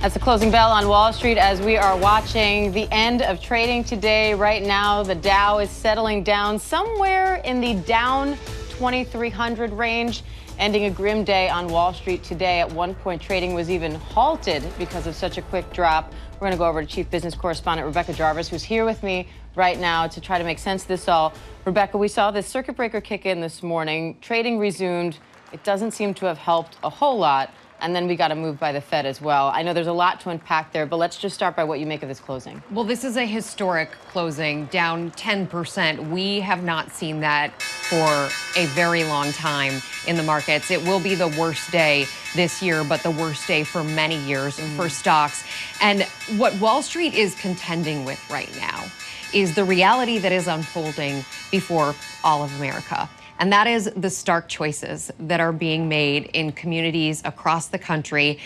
That's the closing bell on Wall Street as we are watching the end of trading today. Right now, the Dow is settling down somewhere in the down 2,300 range, ending a grim day on Wall Street today. At one point, trading was even halted because of such a quick drop. We're going to go over to Chief Business Correspondent Rebecca Jarvis, who's here with me right now to try to make sense of this all. Rebecca, we saw this circuit breaker kick in this morning. Trading resumed. It doesn't seem to have helped a whole lot. And then we got a move by the Fed as well. I know there's a lot to unpack there, but let's just start by what you make of this closing. Well, this is a historic closing, down 10%. We have not seen that for a very long time in the markets. It will be the worst day this year, but the worst day for many years for stocks. And what Wall Street is contending with right now is the reality that is unfolding before all of America. And that is the stark choices that are being made in communities across the country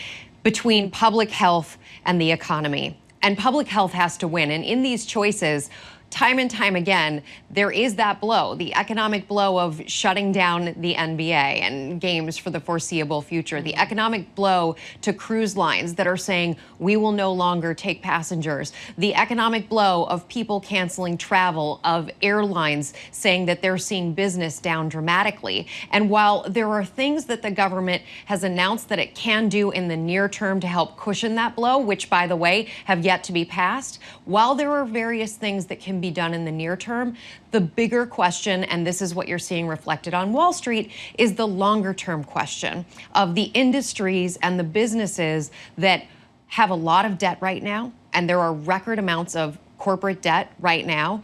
between public health and the economy. And public health has to win. And in these choices, time and time again, there is that blow, the economic blow of shutting down the NBA and games for the foreseeable future, the economic blow to cruise lines that are saying we will no longer take passengers, the economic blow of people canceling travel, of airlines saying that they're seeing business down dramatically. And while there are things that the government has announced that it can do in the near term to help cushion that blow, which, by the way, have yet to be passed, while there are various things that can be done in the near term, the bigger question, and this is what you're seeing reflected on Wall Street, is the longer term question of the industries and the businesses that have a lot of debt right now, and there are record amounts of corporate debt right now.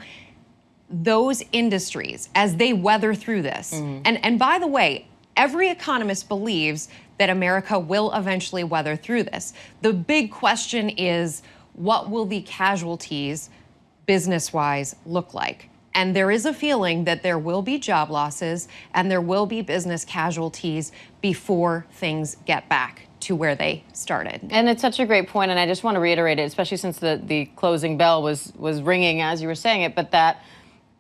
Those industries, as they weather through this, and by the way, every economist believes that America will eventually weather through this. The big question is, what will the casualties business-wise look like? And there is a feeling that there will be job losses and there will be business casualties before things get back to where they started. And it's such a great point, and I just want to reiterate it, especially since the closing bell was ringing as you were saying it, but that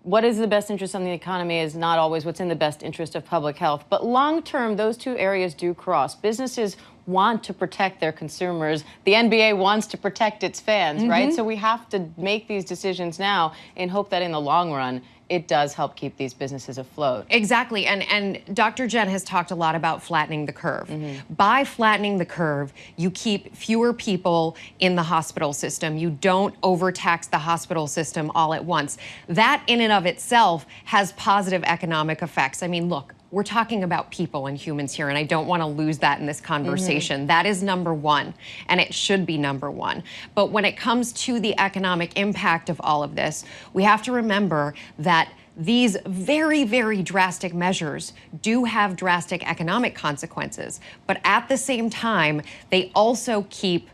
what is the best interest on the economy is not always what's in the best interest of public health. But long term, those two areas do cross. Businesses want to protect their consumers. The NBA wants to protect its fans, right? So we have to make these decisions now in hope that in the long run, it does help keep these businesses afloat. Exactly, and Dr. Jen has talked a lot about flattening the curve. By flattening the curve, you keep fewer people in the hospital system. You don't overtax the hospital system all at once. That in and of itself has positive economic effects. I mean, look, we're talking about people and humans here, and I don't want to lose that in this conversation. That is number one, and it should be number one. But when it comes to the economic impact of all of this, we have to remember that these very, very drastic measures do have drastic economic consequences. But at the same time, they also keep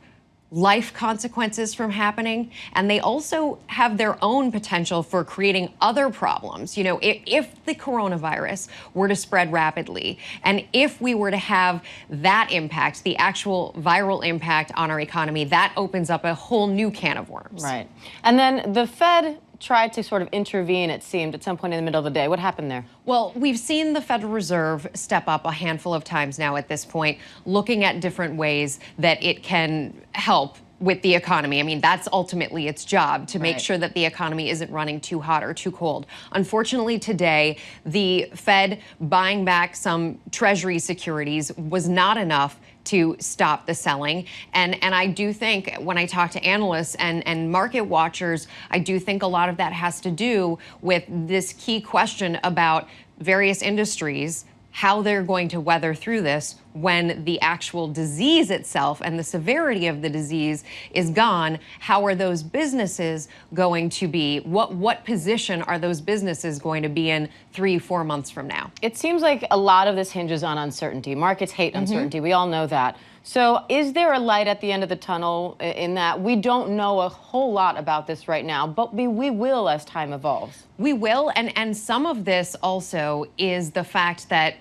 life consequences from happening, and they also have their own potential for creating other problems. You know, if the coronavirus were to spread rapidly, and if we were to have that impact, the actual viral impact on our economy, that opens up a whole new can of worms. Right. And then the Fed tried to sort of intervene, it seemed, at some point in the middle of the day. What happened there? Well, we've seen the Federal Reserve step up a handful of times now at this point, looking at different ways that it can help with the economy. I mean, that's ultimately its job, to make sure that the economy isn't running too hot or too cold. Unfortunately, today, the Fed buying back some Treasury securities was not enough to stop the selling. And I do think, when I talk to analysts and market watchers, I do think a lot of that has to do with this key question about various industries, how they're going to weather through this when the actual disease itself and the severity of the disease is gone. How are those businesses going to be? What position are those businesses going to be in 3-4 months from now? It seems like a lot of this hinges on uncertainty. Markets hate uncertainty. We all know that. So is there a light at the end of the tunnel in that we don't know a whole lot about this right now, but we will as time evolves? We will, and some of this also is the fact that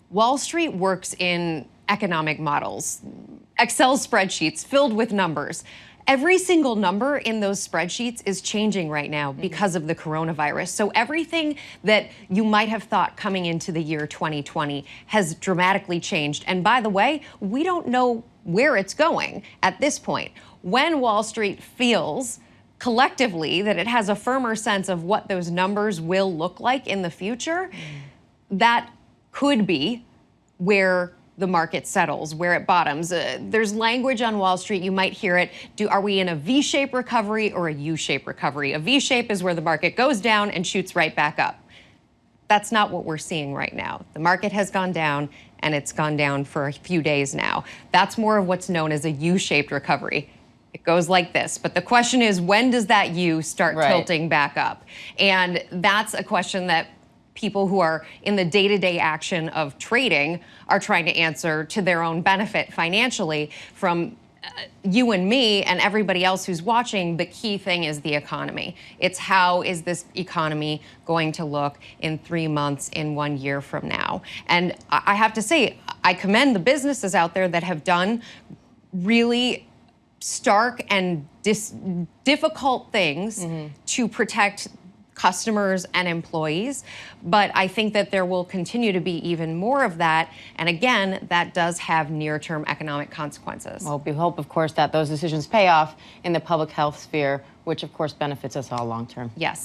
Wall Street works in economic models, Excel spreadsheets filled with numbers. Every single number in those spreadsheets is changing right now because of the coronavirus. So everything that you might have thought coming into the year 2020 has dramatically changed. And by the way, we don't know where it's going at this point. When Wall Street feels collectively that it has a firmer sense of what those numbers will look like in the future, that could be where the market settles, where it bottoms. There's language on Wall Street, you might hear it. Are we in a V-shaped recovery or a U-shaped recovery? A V-shape is where the market goes down and shoots right back up. That's not what we're seeing right now. The market has gone down, and it's gone down for a few days now. That's more of what's known as a U-shaped recovery. It goes like this. But the question is, when does that U start tilting back up? And that's a question that people who are in the day-to-day action of trading are trying to answer to their own benefit financially. From you and me and everybody else who's watching, the key thing is the economy. It's how is this economy going to look in 3 months, in 1 year from now? And I have to say, I commend the businesses out there that have done really stark and difficult things to protect customers and employees, but I think that there will continue to be even more of that. And again, that does have near-term economic consequences. Well, we hope, of course, that those decisions pay off in the public health sphere, which, of course, benefits us all long-term. Yes.